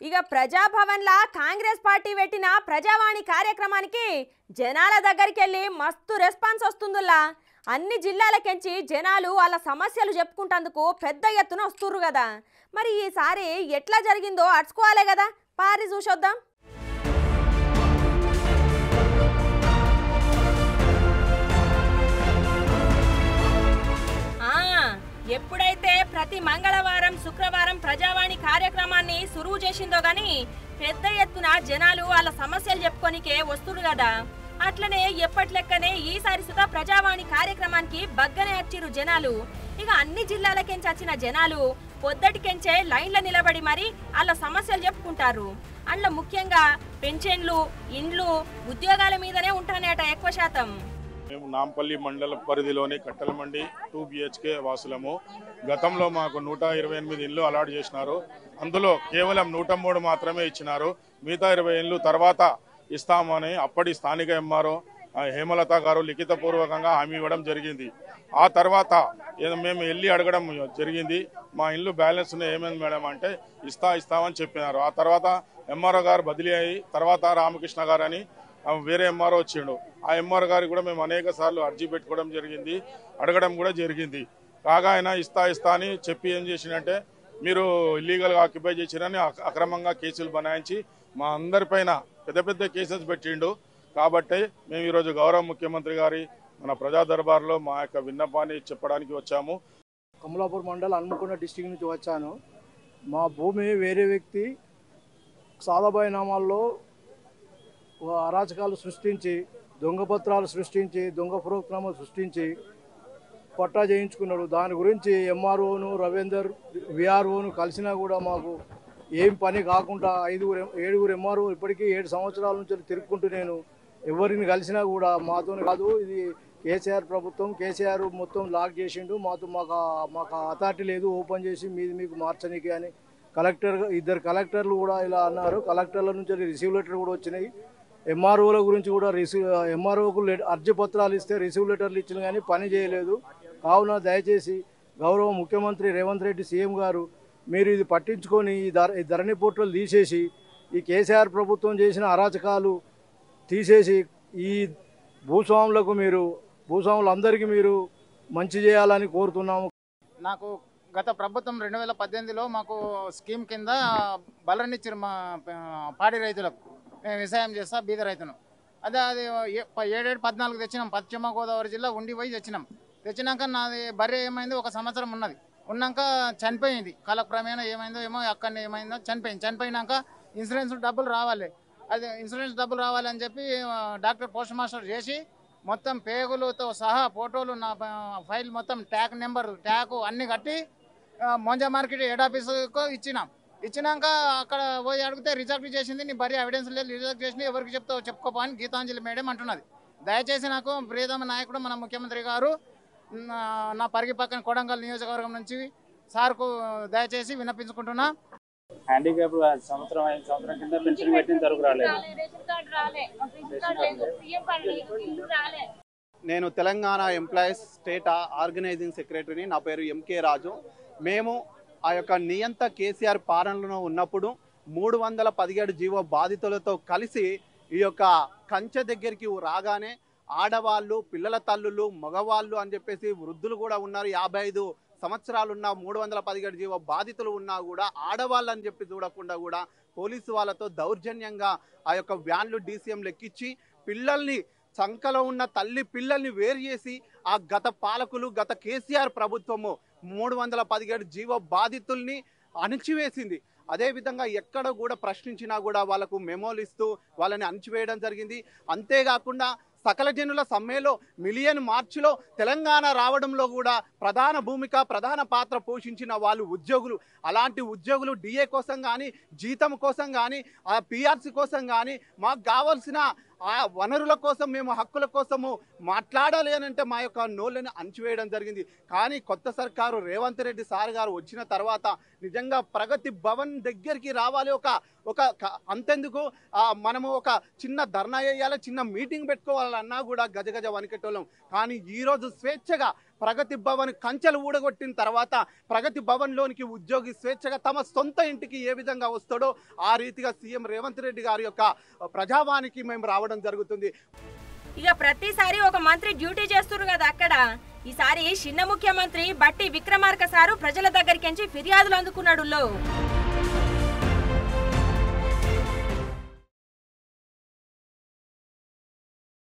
ఇక ప్రజాభవన్లా కాంగ్రెస్ పార్టీ పెట్టిన ప్రజావాణి కార్యక్రమానికి జనాల దగ్గరికి వెళ్ళి మస్తు రెస్పాన్స్ వస్తుందిలా. అన్ని జిల్లాలకెంచి జనాలు వాళ్ళ సమస్యలు చెప్పుకుంటందుకు పెద్ద ఎత్తున వస్తుర్రు కదా. మరి ఈసారి ఎట్లా జరిగిందో అడుచుకోవాలే కదా, పారి చూసొద్దాం. ఎప్పుడైతే ప్రతి మంగళవారం శుక్రవారం ప్రజావాణి కార్యక్రమాన్ని సురువు చేసిందో గాని పెద్ద ఎత్తున జనాలు వాళ్ళ సమస్యలు చెప్పుకోనికే వస్తురు కదా. అట్లనే ఎప్పటి లెక్కనే ఈసారి సుధా ప్రజావాణి కార్యక్రమానికి బగ్గనే వచ్చిరు జనాలు. ఇక అన్ని జిల్లాలకెంచి వచ్చిన జనాలు పొద్దటికెంచే లైన్ల నిలబడి మరి వాళ్ళ సమస్యలు చెప్పుకుంటారు. అందులో ముఖ్యంగా పెన్షన్లు, ఇండ్లు, ఉద్యోగాల మీదనే ఉంటానేట ఎక్కువ శాతం. మేము నాంపల్లి మండల పరిధిలోని కట్టెలమండి 2 BHK వాసులము. గతంలో మాకు 128 ఇళ్ళు అలాట్ చేసినారు. అందులో కేవలం 103 మాత్రమే ఇచ్చినారు. మిగతా 20 ఇళ్ళు తర్వాత ఇస్తామని అప్పటి స్థానిక ఎంఆర్ఓ హేమలత గారు లిఖితపూర్వకంగా హామీ ఇవ్వడం జరిగింది. ఆ తర్వాత మేము వెళ్ళి అడగడం జరిగింది, మా ఇల్లు బ్యాలెన్స్ ఏమైంది మేడం అంటే ఇస్తామని చెప్పినారు. ఆ తర్వాత ఎంఆర్ఓ గారు బదిలీ అయ్యి తర్వాత రామకృష్ణ గారు అని వేరే ఎంఆర్ఓ వచ్చిండు. ఆ ఎంఆర్ఓ గారికి కూడా మేము అనేక సార్లు అర్జీ పెట్టుకోవడం జరిగింది, అడగడం కూడా జరిగింది. కాగా ఆయన ఇస్తా అని చెప్పి ఏం చేసిందంటే మీరు ఇల్లీగల్గా ఆక్యుపై చేసిరని అక్రమంగా కేసులు బనాయించి మా అందరిపైన పెద్ద పెద్ద కేసెస్ పెట్టిండు. కాబట్టి మేము ఈరోజు గౌరవ ముఖ్యమంత్రి గారి మన ప్రజా దర్బార్లో మా యొక్క విన్నపాన్ని చెప్పడానికి వచ్చాము. కమలాపూర్ మండల్ హన్మకొండ డిస్టిక్ నుంచి వచ్చాను. మా భూమి వేరే వ్యక్తి సాదాబాయి నామాల్లో అరాచకాలు సృష్టించి, దొంగ పత్రాలు సృష్టించి, దొంగ ప్రోగ్రామాలు సృష్టించి పట్టా చేయించుకున్నాడు. దాని గురించి ఎంఆర్ఓను రవీందర్ విఆర్ఓను కలిసినా కూడా మాకు ఏం పని కాకుండా 7 ఎంఆర్ఓ ఇప్పటికీ 7 సంవత్సరాల నుంచి తిరుక్కుంటూ నేను ఎవరిని కలిసినా కూడా మాతో కాదు, ఇది కేసీఆర్ ప్రభుత్వం, కేసీఆర్ మొత్తం లాక్ చేసిండు, మాకు అథారిటీ లేదు ఓపెన్ చేసి మీకు మార్చనీకి అని ఇద్దరు కలెక్టర్లు కూడా ఇలా అన్నారు. కలెక్టర్ల నుంచి రిసీవ్ లెటర్ కూడా వచ్చినాయి. ఎంఆర్ఓల గురించి కూడా ఎంఆర్ఓకు అర్జీ పత్రాలు ఇస్తే రిసీవ్ లెటర్లు ఇచ్చిన కానీ పని చేయలేదు. కావున దయచేసి గౌరవ ముఖ్యమంత్రి రేవంత్ రెడ్డి సీఎం గారు మీరు ఇది పట్టించుకొని ఈ ధరణి పోర్టల్ తీసేసి ఈ కేసీఆర్ ప్రభుత్వం చేసిన అరాచకాలు తీసేసి ఈ భూస్వాములందరికీ మీరు మంచి చేయాలని కోరుతున్నాము. నాకు గత ప్రభుత్వం 2018లో మాకు స్కీమ్ కింద బలనిచ్చారు మా పాడి రైతులకు. మేము వ్యవసాయం చేస్తా బీద రైతును. అది 7-14 తెచ్చినాం. పశ్చిమ గోదావరి జిల్లా ఉండి పోయి తెచ్చినాక నాది బర్రె ఏమైంది, 1 సంవత్సరం ఉన్నది. ఉన్నాక చనిపోయింది. కాలక్రమేణా ఏమైందో ఏమో అక్కడనే ఏమైందో చనిపోయినాక ఇన్సూరెన్స్ డబ్బులు రావాలి. అది ఇన్సూరెన్స్ డబ్బులు రావాలని చెప్పి డాక్టర్ పోస్ట్ మాస్టర్ చేసి మొత్తం పేగులతో సహా ఫోటోలు నా ఫైల్ మొత్తం ట్యాగ్ అన్నీ కట్టి మోంజా మార్కెట్ హెడ్ ఆఫీసుకు ఇచ్చినాక అక్కడ పోయి అడిగితే రిజెక్ట్ చేసింది. నీ భార్య ఎవిడెన్స్ లేదు, రిజెక్ట్ చేసింది, ఎవరికి చెప్తావు చెప్పుకోపో అని గీతాంజలి మేడం అంటున్నది. దయచేసి నాకు ప్రియతమ నాయకుడు మన ముఖ్యమంత్రి గారు నా పరిగి పక్కన కొడంగల్ నియోజకవర్గం నుంచి సార్కు దయచేసి విన్నపించుకుంటున్నా. హ్యాండిక్యాప్ సంవత్సరం కింద పెన్షన్ పెట్టిన తరకు రాలేదు. నేను తెలంగాణ ఎంప్లాయీస్ స్టేట్ ఆర్గనైజింగ్ సెక్రటరీని. నా పేరు ఎంకే రాజు. మేము ఆ యొక్క నియంత కేసీఆర్ పాలనలో ఉన్నప్పుడు 317 జీవో బాధితులతో కలిసి ఈ యొక్క కంచె దగ్గరికి రాగానే ఆడవాళ్ళు, పిల్లల తల్లులు, మగవాళ్ళు అని చెప్పేసి వృద్ధులు కూడా ఉన్నారు. 55 సంవత్సరాలున్న 317 జీవో బాధితులు ఉన్నా కూడా ఆడవాళ్ళు అని చెప్పి చూడకుండా కూడా పోలీసు వాళ్ళతో దౌర్జన్యంగా ఆ యొక్క వ్యాన్లు DCM లెక్కించి పిల్లల్ని సంకలో ఉన్న తల్లి పిల్లల్ని వేరు చేసి ఆ గత పాలకులు, గత కేసీఆర్ ప్రభుత్వము 317 జీవో బాధితుల్ని అణిచివేసింది. అదేవిధంగా ఎక్కడ కూడా ప్రశ్నించినా కూడా వాళ్ళకు మెమోలు ఇస్తూ వాళ్ళని అణిచివేయడం జరిగింది. అంతేకాకుండా సకల జనుల సమ్మెలో మిలియన్ మార్చిలో తెలంగాణ రావడంలో కూడా ప్రధాన పాత్ర పోషించిన వాళ్ళు ఉద్యోగులు. అలాంటి ఉద్యోగులు DA కోసం కానీ, జీతం కోసం కానీ, ఆ PRC కోసం కానీ, మాకు కావాల్సిన ఆ వనరుల కోసం, మేము హక్కుల కోసము మాట్లాడాలి అని అంటే మా యొక్క నోళ్ళని అణచివేయడం జరిగింది. కానీ కొత్త సర్కారు రేవంత్ రెడ్డి సార్ గారు వచ్చిన తర్వాత నిజంగా ప్రగతి భవన్ దగ్గరికి రావాలి. ఒక అంతెందుకు మనము ఒక చిన్న ధర్నా చేయాలి, చిన్న మీటింగ్ పెట్టుకోవాలన్నా కూడా గజగజ వణికెట్టోళ్ళం. కానీ ఈరోజు స్వేచ్ఛగా ప్రగతి భవన్ కంచెలు ఊడగొట్టిన తర్వాత ప్రగతి భవన్లోనికి ఉద్యోగి స్వేచ్ఛగా తమ సొంత ఇంటికి ఏ విధంగా వస్తాడో ఆ రీతిగా సీఎం రేవంత్ రెడ్డి గారి యొక్క ప్రజావానికి మేము రావడం జరుగుతుంది. ఇక ప్రతిసారి ఒక మంత్రి డ్యూటీ చేస్తున్నారు కదా అక్కడ, ఈసారి చిన్న ముఖ్యమంత్రి బట్టి విక్రమార్క సారు ప్రజల దగ్గరికి ఫిర్యాదులు అందుకున్నాడు.